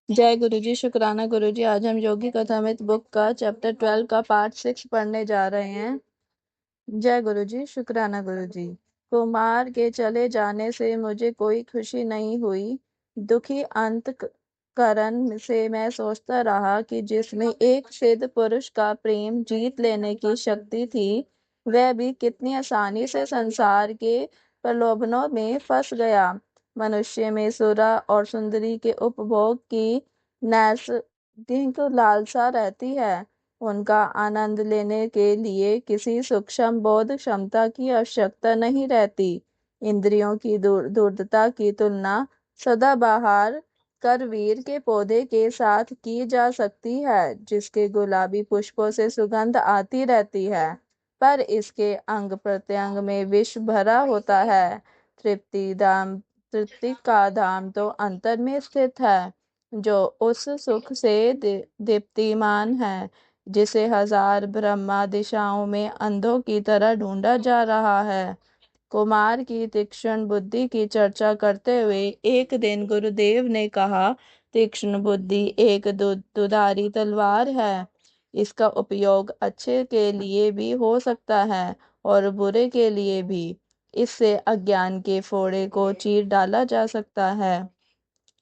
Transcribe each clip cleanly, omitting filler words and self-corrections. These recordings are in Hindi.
जय गुरु जी, शुक्राना गुरु जी। आज हम योगी कथामृत बुक का चैप्टर 12 का पार्ट 6 पढ़ने जा रहे हैं। जय गुरु जी, शुक्राना गुरु जी। कुमार के चले जाने से मुझे कोई खुशी नहीं हुई। दुखी अंतकरण से मैं सोचता रहा कि जिसमें एक सिद्ध पुरुष का प्रेम जीत लेने की शक्ति थी, वह भी कितनी आसानी से संसार के प्रलोभनों में फंस गया। मनुष्य में सुरा और सुंदरी के उपभोग की नैसर्गिक लालसा रहती है। उनका आनंद लेने के लिए किसी सूक्ष्म बोध क्षमता की आवश्यकता नहीं रहती। इंद्रियों की दूरता की तुलना सदाबहार करवीर के पौधे के साथ की जा सकती है, जिसके गुलाबी पुष्पों से सुगंध आती रहती है, पर इसके अंग प्रत्यंग में विष भरा होता है। तृप्ति का धाम तो अंतर में स्थित है, जो उस सुख से दीप्तिमान है, जिसे हजार ब्रह्मा दिशाओं में अंधों की तरह ढूंढा जा रहा है। कुमार की तीक्ष्ण बुद्धि की चर्चा करते हुए एक दिन गुरुदेव ने कहा, तीक्ष्ण बुद्धि एक दुधारी तलवार है। इसका उपयोग अच्छे के लिए भी हो सकता है और बुरे के लिए भी। इससे अज्ञान के फोड़े को चीर डाला जा सकता है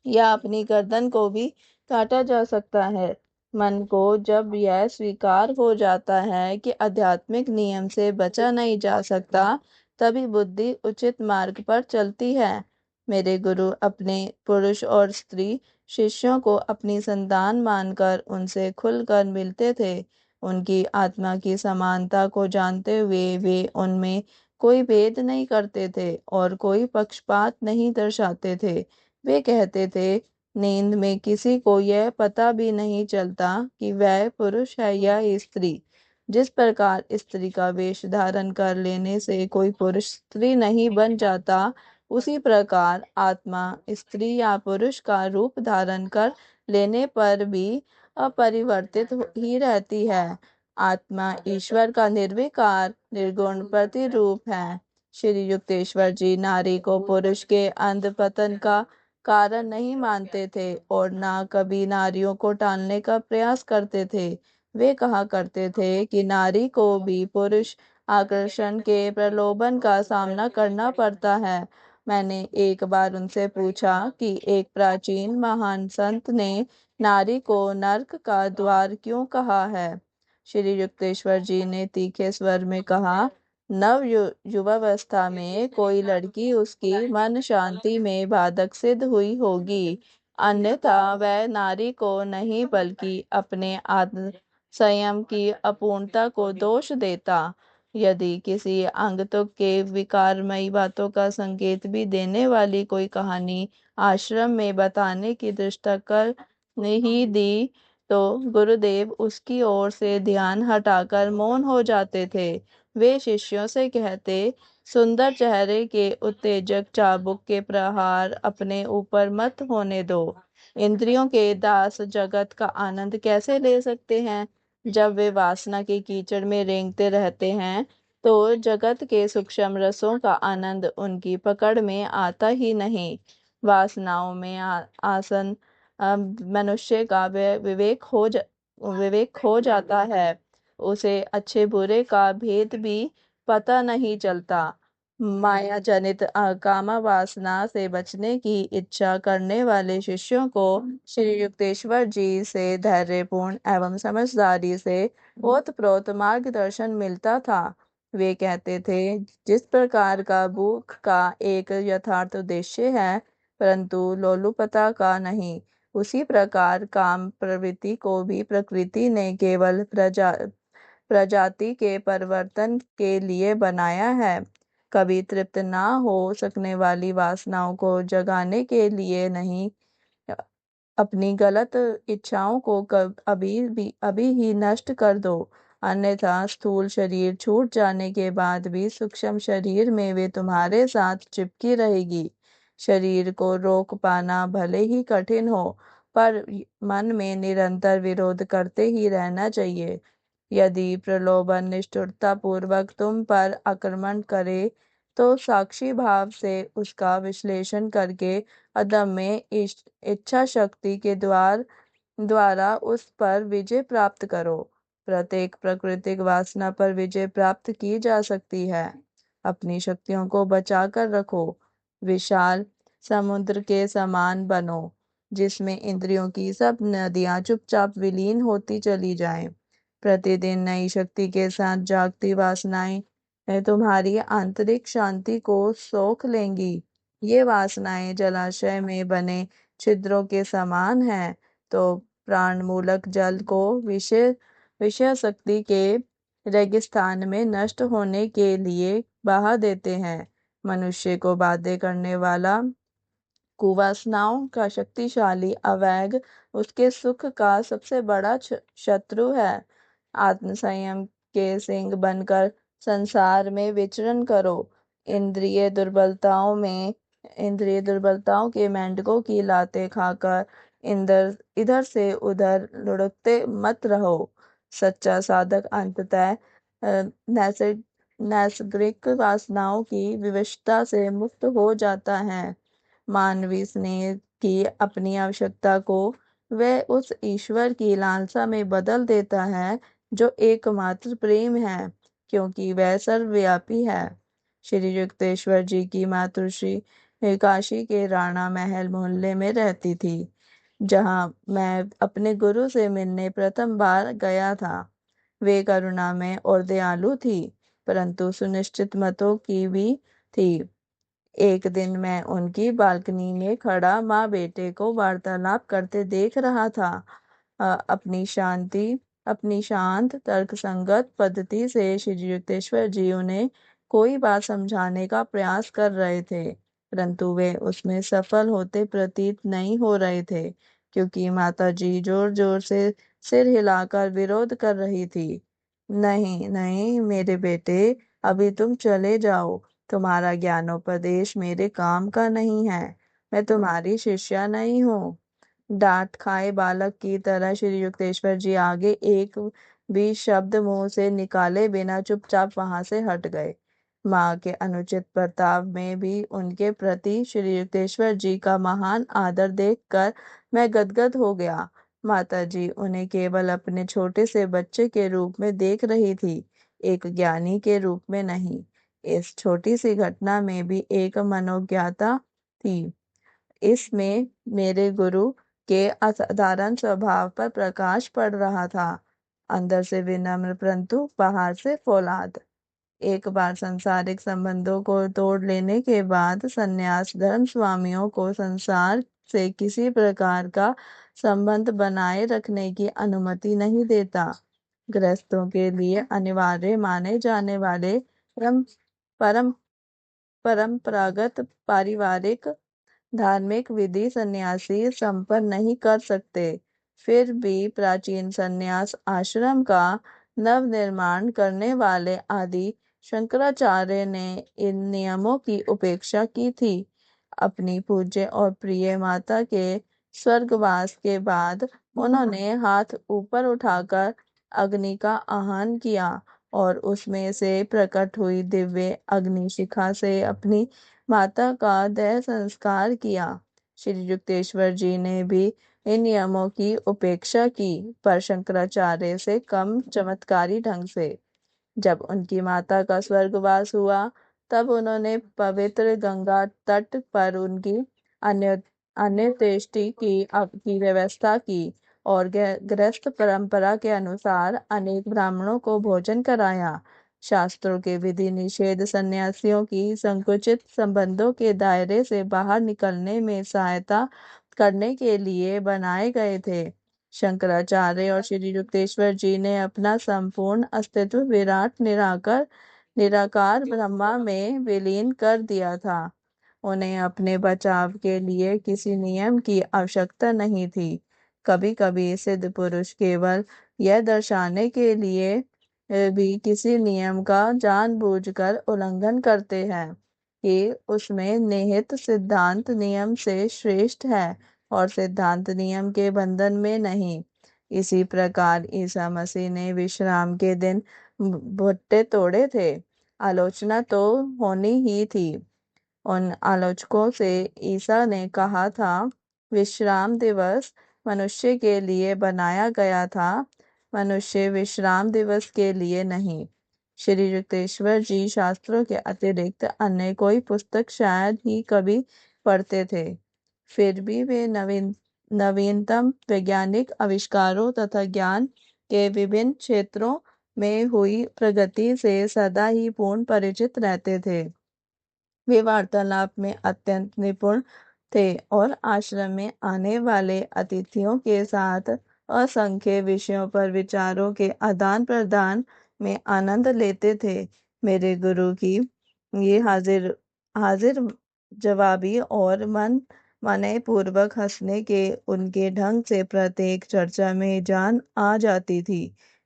या अपनी गर्दन को भी काटा जा सकता है। मन को जब यह स्वीकार हो जाता है कि आध्यात्मिक नियम से बचा नहीं जा सकता, तभी बुद्धि उचित मार्ग पर चलती है। मेरे गुरु अपने पुरुष और स्त्री शिष्यों को अपनी संतान मानकर उनसे खुलकर मिलते थे। उनकी आत्मा की समानता को जानते हुए वे उनमें कोई भेद नहीं करते थे और कोई पक्षपात नहीं दर्शाते थे। वे कहते थे, नींद में किसी को यह पता भी नहीं चलता कि वह पुरुष है या स्त्री। जिस प्रकार स्त्री का वेश धारण कर लेने से कोई पुरुष स्त्री नहीं बन जाता, उसी प्रकार आत्मा स्त्री या पुरुष का रूप धारण कर लेने पर भी अपरिवर्तित ही रहती है। आत्मा ईश्वर का निर्विकार निर्गुण प्रतिरूप है। श्री युक्तेश्वर जी नारी को पुरुष के अंधपतन का कारण नहीं मानते थे और ना कभी नारियों को टालने का प्रयास करते थे। वे कहा करते थे कि नारी को भी पुरुष आकर्षण के प्रलोभन का सामना करना पड़ता है। मैंने एक बार उनसे पूछा कि एक प्राचीन महान संत ने नारी को नरक का द्वार क्यों कहा है। श्री युक्तेश्वर जी ने तीखे स्वर में कहा, नव युवावस्था में कोई लड़की उसकी मन शांति में बाधक सिद्ध हुई होगी, अन्यथा वह नारी को नहीं बल्कि अपने आत्म संयम की अपूर्णता को दोष देता। यदि किसी आगंतुक के विकारमयी बातों का संकेत भी देने वाली कोई कहानी आश्रम में बताने की दृष्टि कर नहीं दी, तो गुरुदेव उसकी ओर से ध्यान हटाकर मौन हो जाते थे। वे शिष्यों से कहते, सुंदर चेहरे के उत्तेजक चाबुक के प्रहार अपने ऊपर मत होने दो। इंद्रियों के दास जगत का आनंद कैसे ले सकते हैं? जब वे वासना के कीचड़ में रेंगते रहते हैं, तो जगत के सूक्ष्म रसों का आनंद उनकी पकड़ में आता ही नहीं। वासनाओं में आसन मनुष्य का विवेक खो जाता है। उसे अच्छे बुरे का भेद भी पता नहीं चलता। माया जनित कामा वासना से बचने की इच्छा करने वाले शिष्यों को श्री युक्तेश्वर जी से धैर्यपूर्ण एवं समझदारी से ओतप्रोत मार्गदर्शन मिलता था। वे कहते थे, जिस प्रकार का भूख का एक यथार्थ उद्देश्य है, परंतु लोलुपता का नहीं, उसी प्रकार काम प्रवृत्ति को भी प्रकृति ने केवल प्रजाति के परिवर्तन के लिए बनाया है, कभी तृप्त ना हो सकने वाली वासनाओं को जगाने के लिए नहीं। अपनी गलत इच्छाओं को अभी ही नष्ट कर दो, अन्यथा स्थूल शरीर छूट जाने के बाद भी सूक्ष्म शरीर में वे तुम्हारे साथ चिपकी रहेगी। शरीर को रोक पाना भले ही कठिन हो, पर मन में निरंतर विरोध करते ही रहना चाहिए। यदि प्रलोभन निष्ठुरता पूर्वक तुम पर आक्रमण करे, तो साक्षी भाव से उसका विश्लेषण करके अदम्य इच्छा शक्ति के द्वारा उस पर विजय प्राप्त करो। प्रत्येक प्राकृतिक वासना पर विजय प्राप्त की जा सकती है। अपनी शक्तियों को बचा कर रखो। विशाल समुद्र के समान बनो, जिसमें इंद्रियों की सब नदियां चुपचाप विलीन होती चली जाएं। प्रतिदिन नई शक्ति के साथ जागती वासनाएं तुम्हारी आंतरिक शांति को सोख लेंगी। ये वासनाएं जलाशय में बने छिद्रों के समान हैं, तो प्राण मूलक जल को विषय विषय शक्ति के रेगिस्तान में नष्ट होने के लिए बहा देते हैं। मनुष्य को बाध्य करने वाला कुवासनाओं का शक्तिशाली आवेग उसके सुख का सबसे बड़ा शत्रु है। आत्मसंयम के सिंह बनकर संसार में विचरण करो। इंद्रिय दुर्बलताओं के मेंढकों की लातें खाकर इधर से उधर लुढ़कते मत रहो। सच्चा साधक अंततः नैसर्गिक वासनाओं की विवशता से मुक्त हो जाता है। मानवीय स्नेह की अपनी आवश्यकता को वह उस ईश्वर की लालसा में बदल देता है जो एकमात्र प्रेम है, क्योंकि वह सर्वव्यापी है। श्री युक्तेश्वर जी की मातृश्री काशी के राणा महल मोहल्ले में रहती थी, जहां मैं अपने गुरु से मिलने प्रथम बार गया था। वे करुणामय और दयालु थी, परंतु सुनिश्चित मतों की भी थी। एक दिन मैं उनकी बालकनी में खड़ा माँ बेटे को वार्तालाप करते देख रहा था। अपनी शांत तर्कसंगत पद्धति से श्री युक्तेश्वर जी उन्हें कोई बात समझाने का प्रयास कर रहे थे, परंतु वे उसमें सफल होते प्रतीत नहीं हो रहे थे, क्योंकि माता जी जोर जोर से सिर हिलाकर विरोध कर रही थी। नहीं नहीं मेरे बेटे, अभी तुम चले जाओ। तुम्हारा ज्ञानोपदेश मेरे काम का नहीं है। मैं तुम्हारी शिष्या नहीं हूँ। डांट खाए बालक की तरह श्री युक्तेश्वर जी आगे एक भी शब्द मुंह से निकाले बिना चुपचाप वहां से हट गए। माँ के अनुचित बर्ताव में भी उनके प्रति श्री युक्तेश्वर जी का महान आदर देखकर मैं गदगद हो गया। माता जी उन्हें केवल अपने छोटे से बच्चे के रूप में देख रही थी, एक ज्ञानी के रूप में नहीं। इस छोटी सी घटना में भी एक मनोज्ञता थी। इसमें मेरे गुरु के असाधारण स्वभाव पर प्रकाश पड़ रहा था। अंदर से विनम्र परंतु बाहर से फौलाद। एक बार सांसारिक संबंधों को तोड़ लेने के बाद संन्यास धर्म स्वामियों को संसार से किसी प्रकार का संबंध बनाए रखने की अनुमति नहीं देता। गृहस्थों के लिए अनिवार्य माने जाने वाले परम परंपरागत पारिवारिक धार्मिक विधि सन्यासी संपन्न नहीं कर सकते। फिर भी प्राचीन सन्यास आश्रम का नवनिर्माण करने वाले आदि शंकराचार्य ने इन नियमों की उपेक्षा की थी। अपनी पूज्य और प्रिय माता के स्वर्गवास के बाद उन्होंने हाथ ऊपर उठाकर अग्नि का आह्वान किया और उसमें से प्रकट हुई दिव्य अग्निशिखा से अपनी माता का देह संस्कार किया। श्री युक्तेश्वर जी ने भी इन नियमों की उपेक्षा की, पर शंकराचार्य से कम चमत्कारी ढंग से। जब उनकी माता का स्वर्गवास हुआ, तब उन्होंने पवित्र गंगा तट पर उनकी अन्य अन्त्येष्टि की व्यवस्था की और गृहस्थ परंपरा के अनुसार अनेक ब्राह्मणों को भोजन कराया। शास्त्रों के विधि निषेध सन्यासियों की संकुचित संबंधों के दायरे से बाहर निकलने में सहायता करने के लिए बनाए गए थे। शंकराचार्य और श्री युक्तेश्वर जी ने अपना संपूर्ण अस्तित्व विराट निराकार ब्रह्मा में विलीन कर दिया था। उन्हें अपने बचाव के लिए किसी नियम की आवश्यकता नहीं थी। कभी कभी सिद्ध पुरुष केवल यह दर्शाने के लिए भी किसी नियम का जानबूझकर उल्लंघन करते हैं कि उसमें निहित सिद्धांत नियम से श्रेष्ठ है और सिद्धांत नियम के बंधन में नहीं। इसी प्रकार ईसा मसीह ने विश्राम के दिन भुट्टे तोड़े थे। आलोचना तो होनी ही थी। उन आलोचकों से ईसा ने कहा था, विश्राम दिवस मनुष्य के लिए बनाया गया था, मनुष्य विश्राम दिवस के लिए नहीं। श्री युक्तेश्वर जी शास्त्रों के अतिरिक्त अन्य कोई पुस्तक शायद ही कभी पढ़ते थे। फिर भी वे नवीनतम वैज्ञानिक आविष्कारों तथा ज्ञान के विभिन्न क्षेत्रों में हुई प्रगति से सदा ही पूर्ण परिचित रहते थे। वे वार्तालाप में अत्यंत निपुण थे और आश्रम में आने वाले अतिथियों के साथ असंख्य विषयों पर विचारों के आदान प्रदान में आनंद लेते थे। मेरे गुरु की ये हाजिर हाजिर जवाबी और मने पूर्वक हंसने के उनके ढंग से प्रत्येक चर्चा में जान आ जाती थी।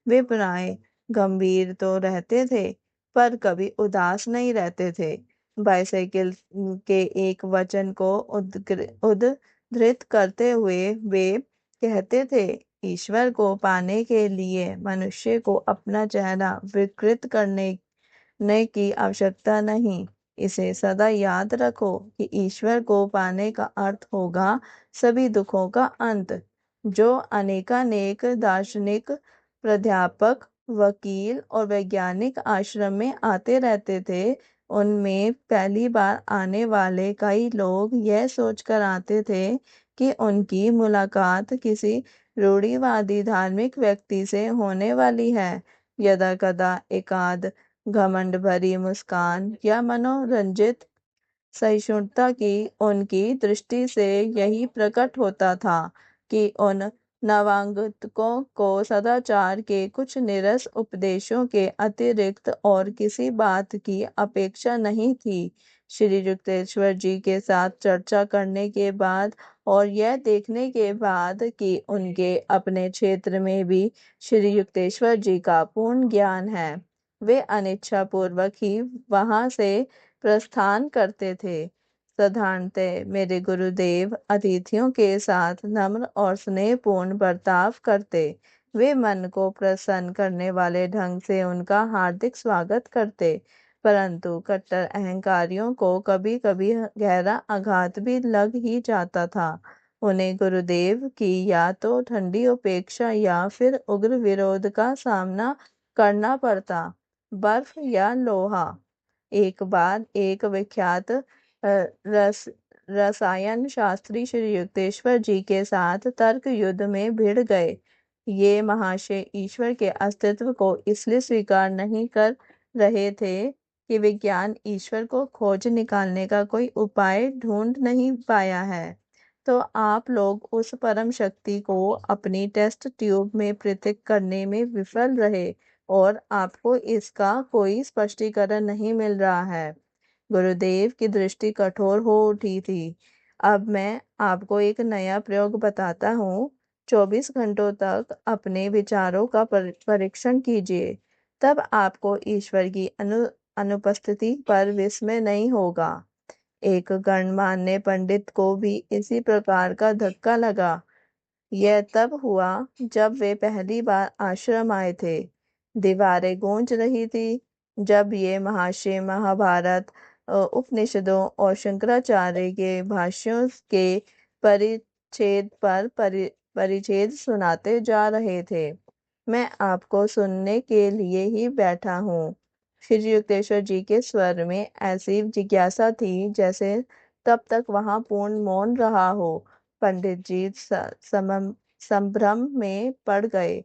वे प्राय गंभीर तो रहते थे पर कभी उदास नहीं रहते थे। बाइसाइकिल के एक वचन को उद्धृत करते हुए वे कहते थे, ईश्वर को पाने के लिए मनुष्य को अपना चेहरा विकृत करने की आवश्यकता नहीं। इसे सदा याद रखो कि ईश्वर को पाने का अर्थ होगा सभी दुखों का अंत। जो अनेकानेक दार्शनिक, प्राध्यापक, वकील और वैज्ञानिक आश्रम में आते रहते थे, उनमें पहली बार आने वाले कई लोग यह सोचकर आते थे कि उनकी मुलाकात किसी रूढ़िवादी धार्मिक व्यक्ति से होने वाली है। यदा कदा एकाध घमंड भरी मुस्कान या मनोरंजित सहिष्णुता की उनकी दृष्टि से यही प्रकट होता था कि उन नवागंतुकों को सदाचार के कुछ नीरस उपदेशों के अतिरिक्त और किसी बात की अपेक्षा नहीं थी। श्री युक्तेश्वर जी के साथ चर्चा करने के बाद और यह देखने के बाद कि उनके अपने क्षेत्र में भी श्री युक्तेश्वर जी का पूर्ण ज्ञान है, वे अनिच्छा पूर्वक ही वहां से प्रस्थान करते थे। साधारणतः मेरे गुरुदेव अतिथियों के साथ नम्र और स्नेहपूर्ण बर्ताव करते। वे मन को प्रसन्न करने वाले ढंग से उनका हार्दिक स्वागत करते, परंतु कट्टर अहंकारियों को कभी कभी गहरा आघात भी लग ही जाता था। उन्हें गुरुदेव की या तो ठंडी उपेक्षा या फिर उग्र विरोध का सामना करना पड़ता। बर्फ या लोहा। एक बार एक विख्यात रसायन शास्त्री श्री युक्तेश्वर जी के साथ तर्क युद्ध में भिड़ गए। ये महाशय ईश्वर के अस्तित्व को इसलिए स्वीकार नहीं कर रहे थे कि विज्ञान ईश्वर को खोज निकालने का कोई उपाय ढूंढ नहीं पाया है, तो आप लोग उस परम शक्ति को अपनी टेस्ट ट्यूब में पृथक करने में विफल रहे और आपको इसका कोई स्पष्टीकरण नहीं मिल रहा है। गुरुदेव की दृष्टि कठोर हो उठी थी। अब मैं आपको एक नया प्रयोग बताता हूँ। 24 घंटों तक अपने विचारों का परीक्षण कीजिए, तब आपको ईश्वर की अनुपस्थिति पर विस्मय नहीं होगा। एक गणमान्य पंडित को भी इसी प्रकार का धक्का लगा। यह तब हुआ जब वे पहली बार आश्रम आए थे। दीवारें गूंज रही थी। जब ये महाशय महाभारत, उपनिषदों और शंकराचार्य के भाष्यों के परिच्छेद पर परिच्छेद सुनाते जा रहे थे। मैं आपको सुनने के लिए ही बैठा हूँ। श्री युक्तेश्वर जी के स्वर में ऐसी जिज्ञासा थी जैसे तब तक वहां पूर्ण मौन रहा हो। पंडित जी संभ्रम में पड़ गए।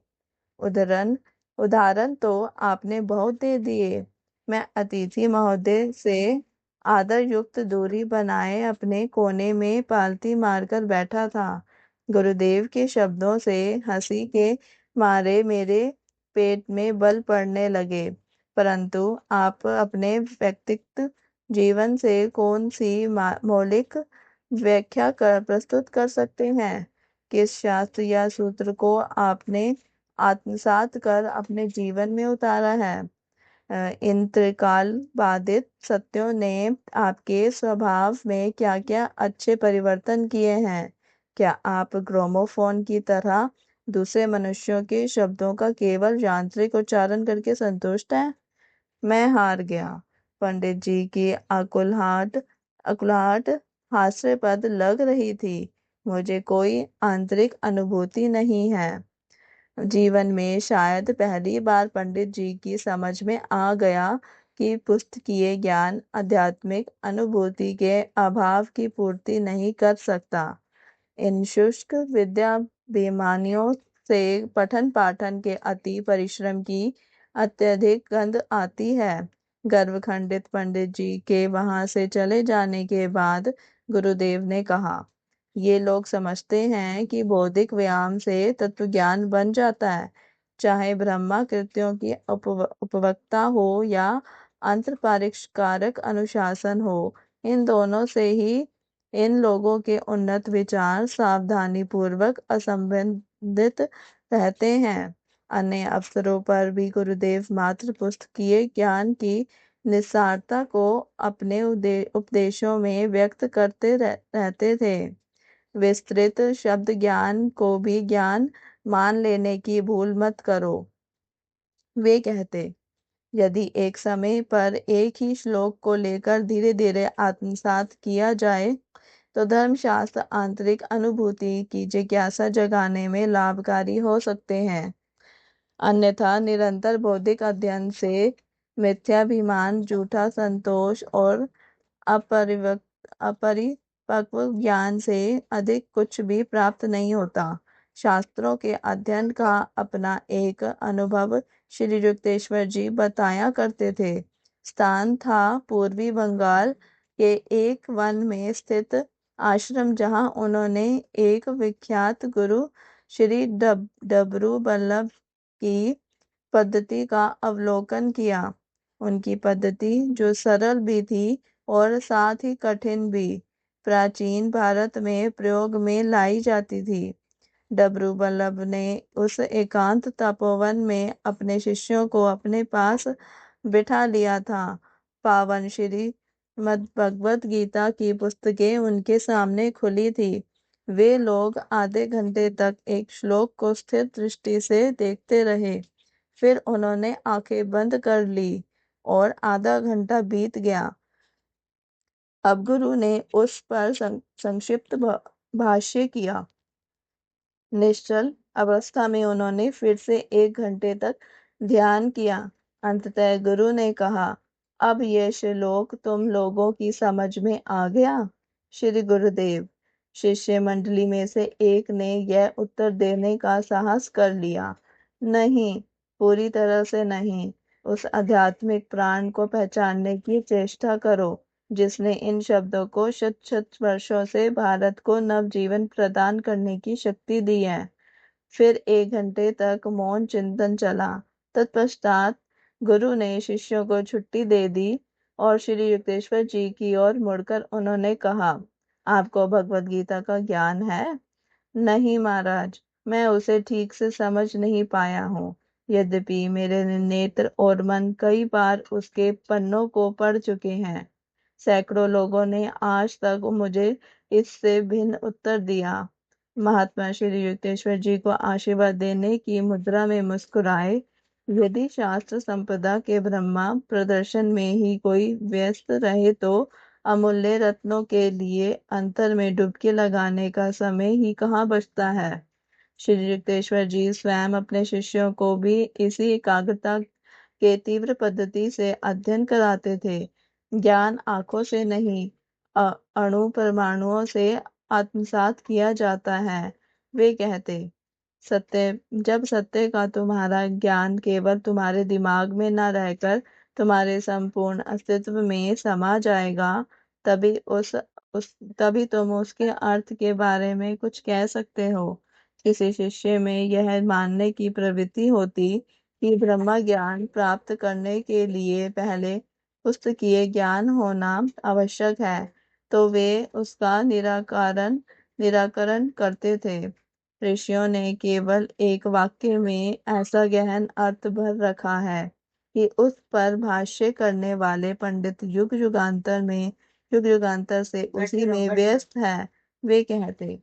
उदाहरण तो आपने बहुत दे दिए। मैं अतिथि महोदय से आदर युक्त दूरी बनाए अपने कोने में पालती मारकर बैठा था। गुरुदेव के शब्दों से हंसी के मारे मेरे पेट में बल पड़ने लगे। परंतु आप अपने व्यक्तिगत जीवन से कौन सी मौलिक व्याख्या प्रस्तुत कर सकते हैं? किस शास्त्र या सूत्र को आपने आत्मसात कर अपने जीवन में उतारा है? इन त्रिकाल बाधित सत्यों ने आपके स्वभाव में क्या क्या अच्छे परिवर्तन किए हैं? क्या आप ग्रामोफोन की तरह दूसरे मनुष्यों के शब्दों का केवल यांत्रिक उच्चारण करके संतुष्ट हैं? मैं हार गया। पंडित जी की अकुलाहट हास्यास्पद लग रही थी। मुझे कोई आंतरिक अनुभूति नहीं है। जीवन में शायद पहली बार पंडित जी की समझ में आ गया कि पुस्तकीय ज्ञान आध्यात्मिक अनुभूति के अभाव की पूर्ति नहीं कर सकता। इन शुष्क विद्याभिमानियों से पठन पाठन के अति परिश्रम की अत्यधिक गंध आती है। गर्वखंडित पंडित जी के वहां से चले जाने के बाद गुरुदेव ने कहा, ये लोग समझते हैं कि बौद्धिक व्यायाम से तत्वज्ञान बन जाता है। चाहे ब्रह्मा कृत्यों की उपवक्ता हो या अंतरपरिष्कारक अनुशासन हो, इन दोनों से ही इन लोगों के उन्नत विचार सावधानी पूर्वक असंबंधित रहते हैं। अन्य अवसरों पर भी गुरुदेव मात्र पुस्तकीय ज्ञान की निस्सारता को अपने उपदेशों में व्यक्त करते रहते थे। विस्तृत शब्द ज्ञान को भी ज्ञान मान लेने की भूल मत करो। वे कहते, यदि एक समय पर एक ही श्लोक को लेकर धीरे धीरे आत्मसात किया जाए तो धर्मशास्त्र आंतरिक अनुभूति की जिज्ञासा जगाने में लाभकारी हो सकते हैं। अन्यथा निरंतर बौद्धिक अध्ययन से मिथ्याभिमान, झूठा संतोष और अपरिपक्व ज्ञान से अधिक कुछ भी प्राप्त नहीं होता। शास्त्रों के अध्ययन का अपना एक अनुभव श्री युक्तेश्वर जी बताया करते थे। स्थान था पूर्वी बंगाल के एक वन में स्थित आश्रम, जहां उन्होंने एक विख्यात गुरु श्री डबरू वल्लभ की पद्धति का अवलोकन किया। उनकी पद्धति जो सरल भी थी और साथ ही कठिन भी, प्राचीन भारत में प्रयोग में लाई जाती थी। डबरू वल्लभ ने उस एकांत तपोवन में अपने शिष्यों को अपने पास बिठा लिया था। पावन श्री भगवत गीता की पुस्तकें उनके सामने खुली थी। वे लोग आधे घंटे तक एक श्लोक को स्थिर दृष्टि से देखते रहे। फिर उन्होंने आंखें बंद कर ली और आधा घंटा बीत गया। अब गुरु ने उस पर संक्षिप्त भाष्य किया। निश्चल अवस्था में उन्होंने फिर से 1 घंटे तक ध्यान किया। अंततः गुरु ने कहा, अब यह श्लोक तुम लोगों की समझ में आ गया? श्री गुरुदेव। शिष्य मंडली में से एक ने यह उत्तर देने का साहस कर लिया, नहीं, पूरी तरह से नहीं। उस आध्यात्मिक प्राण को पहचानने की चेष्टा करो जिसने इन शब्दों को शत शत वर्षों से भारत को नवजीवन प्रदान करने की शक्ति दी है। फिर 1 घंटे तक मौन चिंतन चला। तत्पश्चात गुरु ने शिष्यों को छुट्टी दे दी और श्री युक्तेश्वर जी की ओर मुड़कर उन्होंने कहा, आपको भगवत गीता का ज्ञान है? नहीं महाराज, मैं उसे ठीक से समझ नहीं पाया हूँ। यद्यपि मेरे नेत्र और मन कई बार उसके पन्नों को पढ़ चुके हैं। सैकड़ों लोगों ने आज तक मुझे इससे भिन्न उत्तर दिया। महात्मा श्री युक्तेश्वर जी को आशीर्वाद देने की मुद्रा में मुस्कुराए। यदि शास्त्र संपदा के ब्रह्मा प्रदर्शन में ही कोई व्यस्त रहे तो अमूल्य रत्नों के लिए अंतर में डुबकी लगाने का समय ही कहाँ बचता है। श्री युक्तेश्वर जी स्वयं अपने शिष्यों को भी इसी एकाग्रता के तीव्र पद्धति से अध्ययन कराते थे। ज्ञान आंखों से नहीं, अणु परमाणुओं से आत्मसात किया जाता है। वे कहते, सत्य जब सत्य का तुम्हारा ज्ञान केवल तुम्हारे दिमाग में न रहकर तुम्हारे संपूर्ण अस्तित्व में समा जाएगा, तभी तुम उसके अर्थ के बारे में कुछ कह सकते हो। किसी शिष्य में यह मानने की प्रवृत्ति होती कि ब्रह्म ज्ञान प्राप्त करने के लिए पहले पुस्तकीय ज्ञान होना आवश्यक है, तो वे उसका निराकरण करते थे। ऋषियों ने केवल एक वाक्य में ऐसा गहन अर्थ भर रखा है कि उस पर भाष्य करने वाले पंडित युग युगांतर से उसी में व्यस्त है। वे कहते,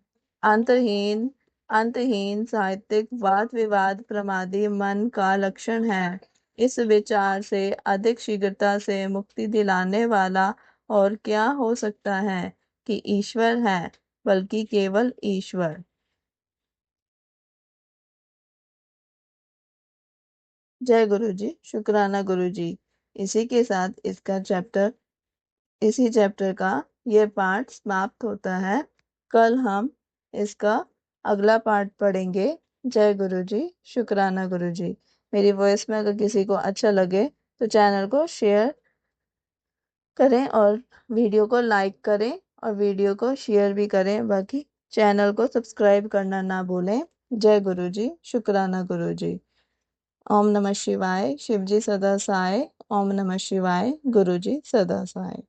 अंतहीन साहित्यिक वाद विवाद प्रमादी मन का लक्षण है। इस विचार से अधिक शीघ्रता से मुक्ति दिलाने वाला और क्या हो सकता है कि ईश्वर है, बल्कि केवल ईश्वर। जय गुरु जी, शुक्राना गुरु जी। इसी के साथ इसी चैप्टर का ये पार्ट समाप्त होता है। कल हम इसका अगला पार्ट पढ़ेंगे। जय गुरु जी, शुक्राना गुरु जी। मेरी वॉइस में अगर किसी को अच्छा लगे तो चैनल को शेयर करें और वीडियो को लाइक करें और वीडियो को शेयर भी करें। बाकी चैनल को सब्सक्राइब करना ना भूलें। जय गुरु जी, शुक्राना गुरु जी। ओम नमः शिवाय। शिव जी सदा सहाय। ओम नमः शिवाय। गुरु जी सदा सहाय।